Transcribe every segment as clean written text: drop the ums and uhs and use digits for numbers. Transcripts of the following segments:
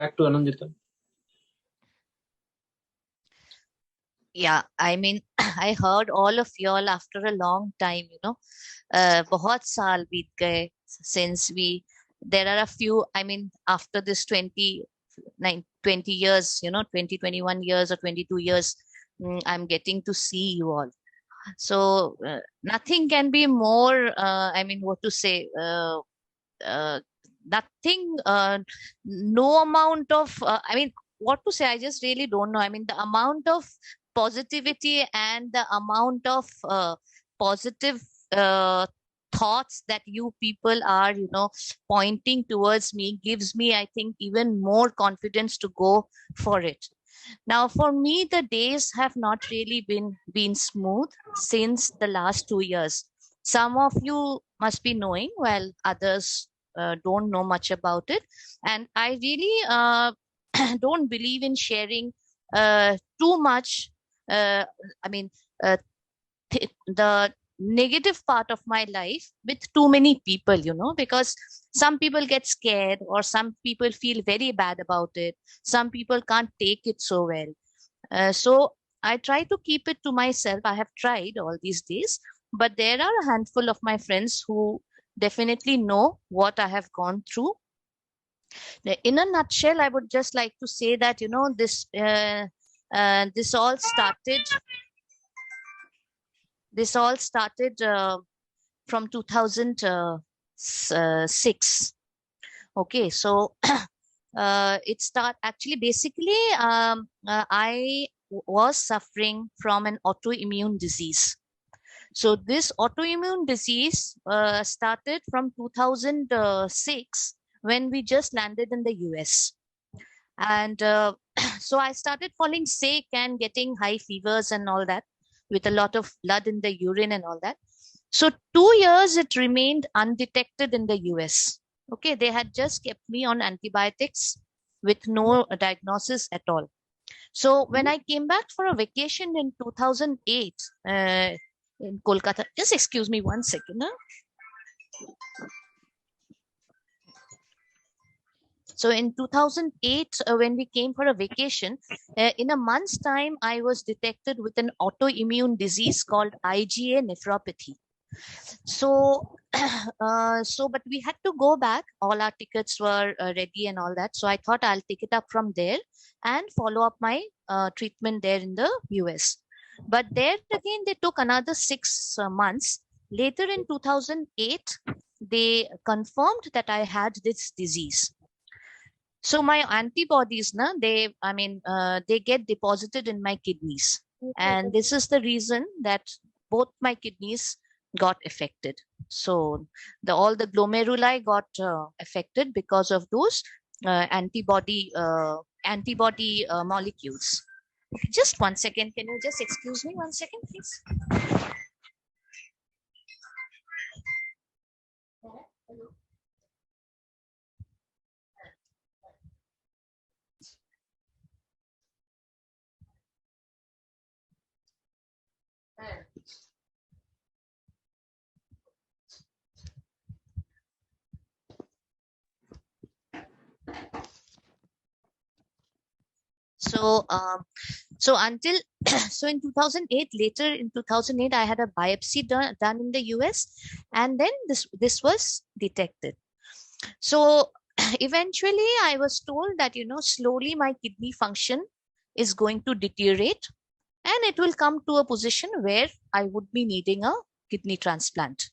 Back to Anandita. Yeah, I mean, I heard all of y'all after a long time, बहुत साल बीत गए since there are a few, I mean, after this 20 years, 20, 21 years or 22 years, I'm getting to see you all. So nothing can be more, I mean, what to say, uh, nothing, no amount of, I mean, what to say, I just really don't know. I mean, the amount of positivity and the amount of positive uh, thoughts that you people are, pointing towards me gives me, I think, even more confidence to go for it. Now, for me, the days have not really been smooth since the last 2 years. Some of you must be knowing, while others don't know much about it. And I really don't believe in sharing too much. I mean, uh, the negative part of my life with too many people, because some people get scared or some people feel very bad about it. Some people can't take it so well. So I try to keep it to myself. I have tried all these days, but there are a handful of my friends who definitely know what I have gone through. In a nutshell, I would just like to say that, this all started. This all started from 2006. Okay, so it start actually basically I was suffering from an autoimmune disease. So this autoimmune disease started from 2006 when we just landed in the US. And so I started falling sick and getting high fevers and all that, with a lot of blood in the urine and all that. So 2 years it remained undetected in the US. Okay, they had just kept me on antibiotics with no diagnosis at all. So when I came back for a vacation in 2008 in Kolkata, just excuse me 1 second. Huh? So in 2008, when we came for a vacation, in a month's time, I was detected with an autoimmune disease called IgA nephropathy. So, but we had to go back. All our tickets were ready and all that. So I thought I'll take it up from there and follow up my treatment there in the US. But there again, they took another 6 months. Later in 2008, they confirmed that I had this disease. So my antibodies, they get deposited in my kidneys, and this is the reason that both my kidneys got affected. So all the glomeruli got affected because of those antibody molecules. Okay, just 1 second. Can you just excuse me 1 second, please? So, so until so in 2008, later in 2008, I had a biopsy done in the US, and then this was detected. So eventually, I was told that slowly my kidney function is going to deteriorate, and it will come to a position where I would be needing a kidney transplant.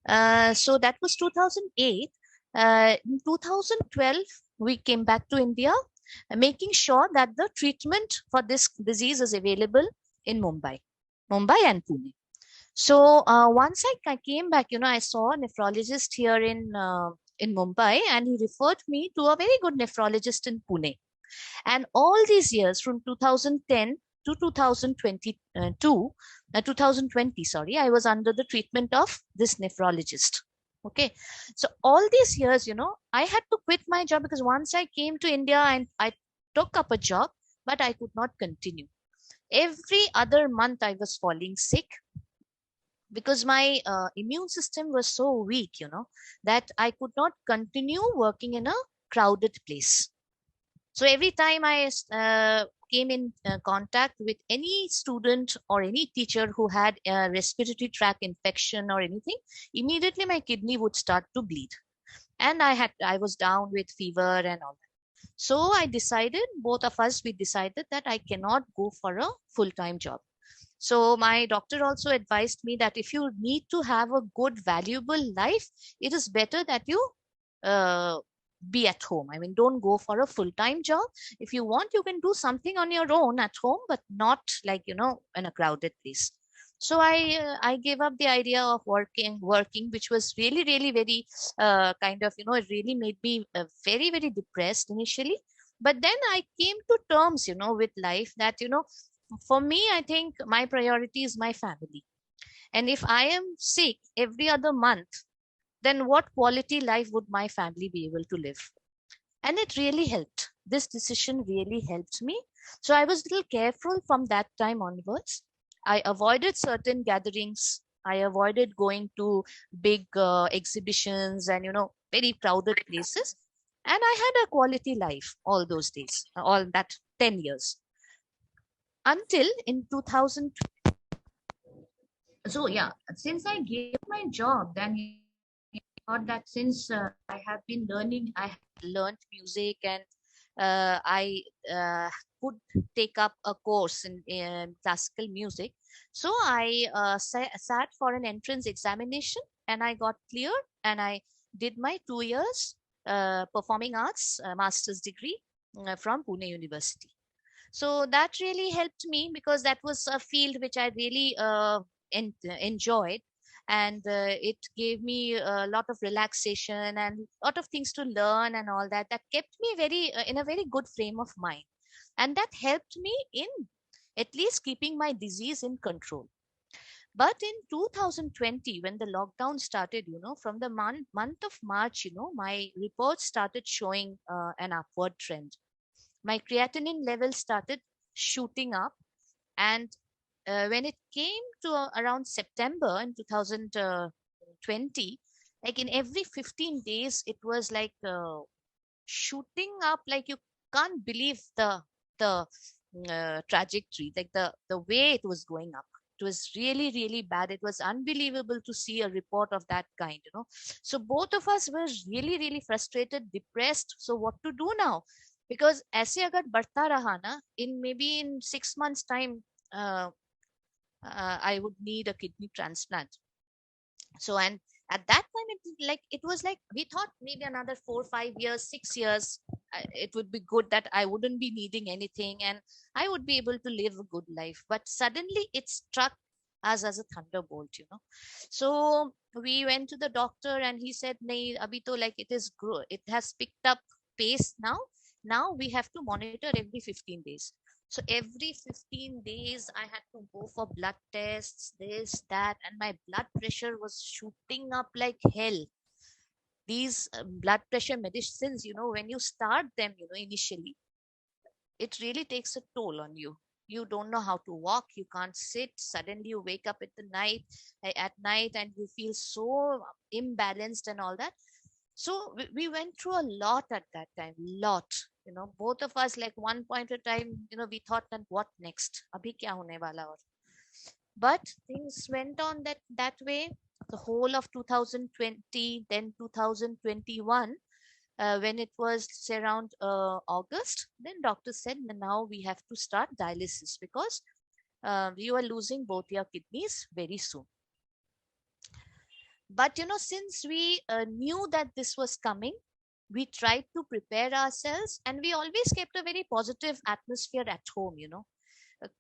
So that was 2008. In 2012, we came back to India, making sure that the treatment for this disease is available in Mumbai and Pune. So once I came back, I saw a nephrologist here in Mumbai, and he referred me to a very good nephrologist in Pune. And all these years, from 2010 to 2020, sorry, I was under the treatment of this nephrologist. Okay, so all these years, I had to quit my job because once I came to India and I took up a job, but I could not continue. Every other month, I was falling sick because my immune system was so weak, that I could not continue working in a crowded place. So every time I came in contact with any student or any teacher who had a respiratory tract infection or anything, immediately my kidney would start to bleed. And I was down with fever and all that. So I decided, both of us, we decided that I cannot go for a full-time job. So my doctor also advised me that if you need to have a good, valuable life, it is better that you uh, be at home. I mean, don't go for a full-time job. If you want, you can do something on your own at home, but not like, in a crowded place. So I gave up the idea of working, which was really, really very kind of, it really made me very, very depressed initially. But then I came to terms, with life that, for me, I think my priority is my family. And if I am sick every other month, then what quality life would my family be able to live? And it really helped. This decision really helped me. So I was a little careful from that time onwards. I avoided certain gatherings. I avoided going to big exhibitions and, very crowded places. And I had a quality life all those days, all that 10 years. Until in 2000. So yeah, since I gave my job, then I thought that since I have been learning, I have learned music, and I could take up a course in classical music. So I sat for an entrance examination, and I got cleared, and I did my 2 years performing arts master's degree from Pune University. So that really helped me because that was a field which I really enjoyed, and it gave me a lot of relaxation and a lot of things to learn and all that. That kept me very in a very good frame of mind, and that helped me in at least keeping my disease in control. But in 2020, when the lockdown started, from the month of March, my reports started showing an upward trend. My creatinine level started shooting up, and when it came to around September in 2020, like in every 15 days it was like shooting up, like you can't believe the trajectory, like the way it was going up. It was really, really bad. It was unbelievable to see a report of that kind. So both of us were really, really frustrated, depressed. So what to do now? Because ऐसे अगर बढ़ता रहा ना, in maybe in 6 months time, uh, I would need a kidney transplant. So, and at that time, it was like we thought maybe another 4 5 years, 6 years, it would be good that I wouldn't be needing anything and I would be able to live a good life. But suddenly it struck us as a thunderbolt. So we went to the doctor and he said, "Nahi, abhi to like it has picked up pace now. Now we have to monitor every 15 days." So every 15 days, I had to go for blood tests, this, that, and my blood pressure was shooting up like hell. These blood pressure medicines, when you start them, initially, it really takes a toll on you. You don't know how to walk, you can't sit. Suddenly, you wake up at night, and you feel so imbalanced and all that. So we went through a lot at that time, lot. Both of us, like one point of time, we thought that what next? Abhi kya hone wala aur? But things went on that way. The whole of 2020, then 2021, when it was say, around August, then doctor said now we have to start dialysis because you are losing both your kidneys very soon. But since we knew that this was coming, we tried to prepare ourselves, and we always kept a very positive atmosphere at home.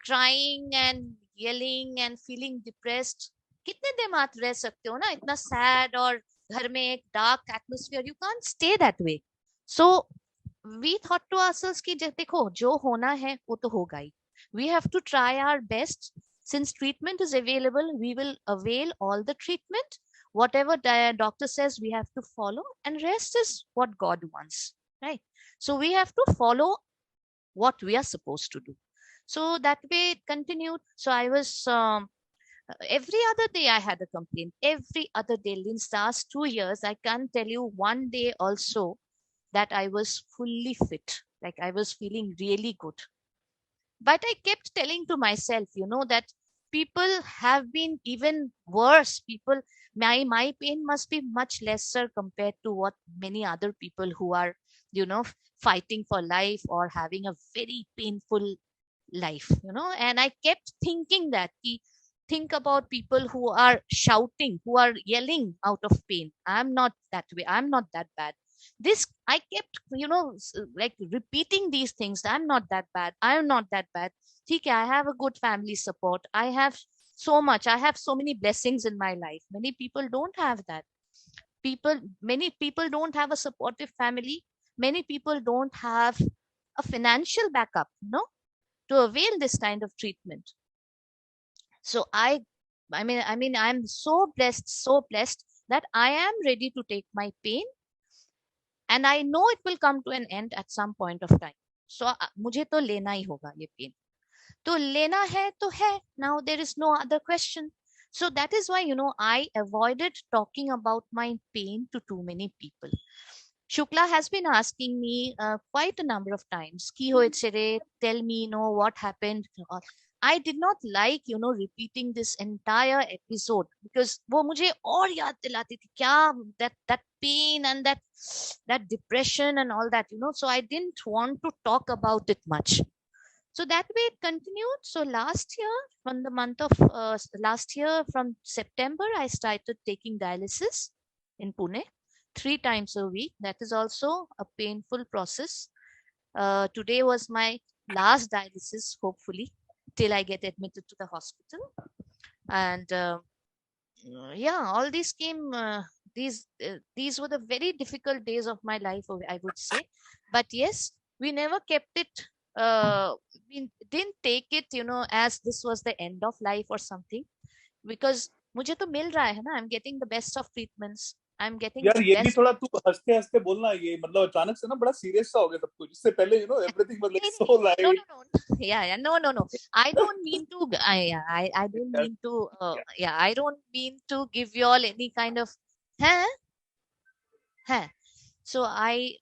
Crying and yelling and feeling depressed. कितने दिन आप रह सकते हो ना इतना sad और घर में एक dark atmosphere? You can't stay that way. So we thought to ourselves कि देखो जो होना है वो तो होगा ही. We have to try our best. Since treatment is available, we will avail all the treatment. Whatever the doctor says, we have to follow, and rest is what God wants, right? So we have to follow what we are supposed to do. So that way it continued. So I was every other day I had a complaint. Every other day, in the last 2 years, I can't tell you one day also that I was fully fit. Like I was feeling really good. But I kept telling to myself, that people have been even worse. People, my pain must be much lesser compared to what many other people who are, fighting for life or having a very painful life, and I kept thinking that think about people who are shouting, who are yelling out of pain. I'm not that way, I'm not that bad. This I kept, like repeating these things. I'm not that bad, I'm not that bad. Okay, I have a good family support, I have so much, I have so many blessings in my life. Many people don't have that. Many people don't have a supportive family. Many people don't have a financial backup, to avail this kind of treatment. So I'm so blessed that I am ready to take my pain, and I know it will come to an end at some point of time. So मुझे तो लेना ही होगा ये pain. तो लेना है तो है. Now there is no other question. So that is why, I avoided talking about my pain to too many people. Shukla has been asking me quite a number of times, "Ki hoye re? Tell me, what happened." I did not like, repeating this entire episode, because वो मुझे और याद दिलाती थी क्या, that pain and that depression and all that, So I didn't want to talk about it much. So that way it continued. So last year, from the month of last year, from September, I started taking dialysis in Pune 3 times a week. That is also a painful process. Today was my last dialysis, hopefully, till I get admitted to the hospital. And yeah, all these came. These were the very difficult days of my life, I would say. But yes, we never kept it. We didn't take it, as this was the end of life or something. Because मुझे तो मिल रहा है ना. I'm getting the best of treatments. I'm getting यार the ये भी best. थोड़ा तू हंसते हंसते बोलना, ये मतलब अचानक से ना बड़ा सीरियस सा हो गया सब कुछ. इससे पहले everything was like so No, light. no, no. Yeah. No. I don't mean to. I don't mean to. Yeah, I don't mean to give you all any kind of. Huh? Huh? So I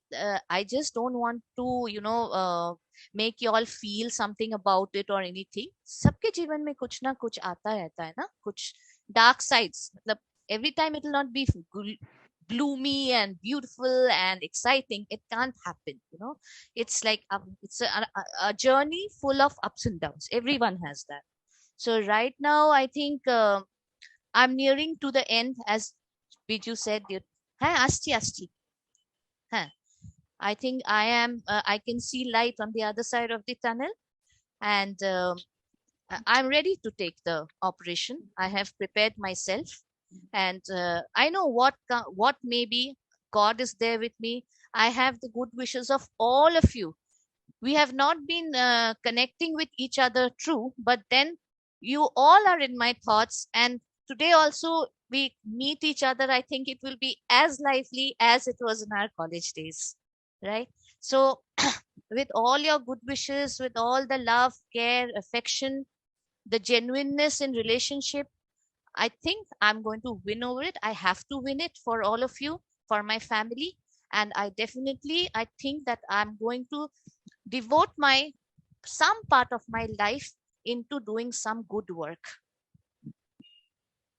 just don't want to, make you all feel something about it or anything. सबके जीवन में कुछ ना कुछ आता रहता है ना, कुछ dark sides. मतलब every time it will not be gloomy and beautiful and exciting. It can't happen. It's like it's a journey full of ups and downs. Everyone has that. So right now, I think I'm nearing to the end, as Biju said. Huh? Asti. Huh. I think I can see light on the other side of the tunnel, and I'm ready to take the operation. I have prepared myself, and I know what maybe God is there with me. I have the good wishes of all of you. We have not been connecting with each other, true, but then you all are in my thoughts, and today also we meet each other. I think it will be as lively as it was in our college days, right? So with all your good wishes, with all the love, care, affection, the genuineness in relationship, I think I'm going to win over it. I have to win it for all of you, for my family. And I think that I'm going to devote some part of my life into doing some good work.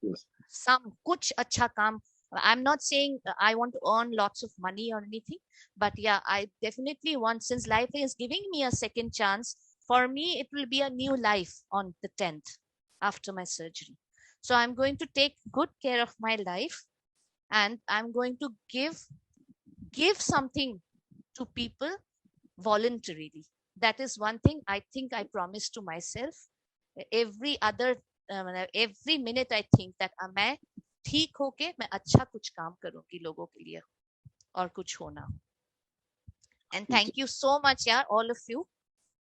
Yes. Some kuch acha kaam. I'm not saying I want to earn lots of money or anything, but yeah, I definitely want, since life is giving me a second chance, for me, it will be a new life on the 10th after my surgery. So I'm going to take good care of my life, and I'm going to give something to people voluntarily. That is one thing I think I promise to myself. Every other every minute I think that मैं ठीक होके मैं अच्छा कुछ काम करूंगी लोगों के लिए और कुछ होना. And thank you so much, yeah, all of you,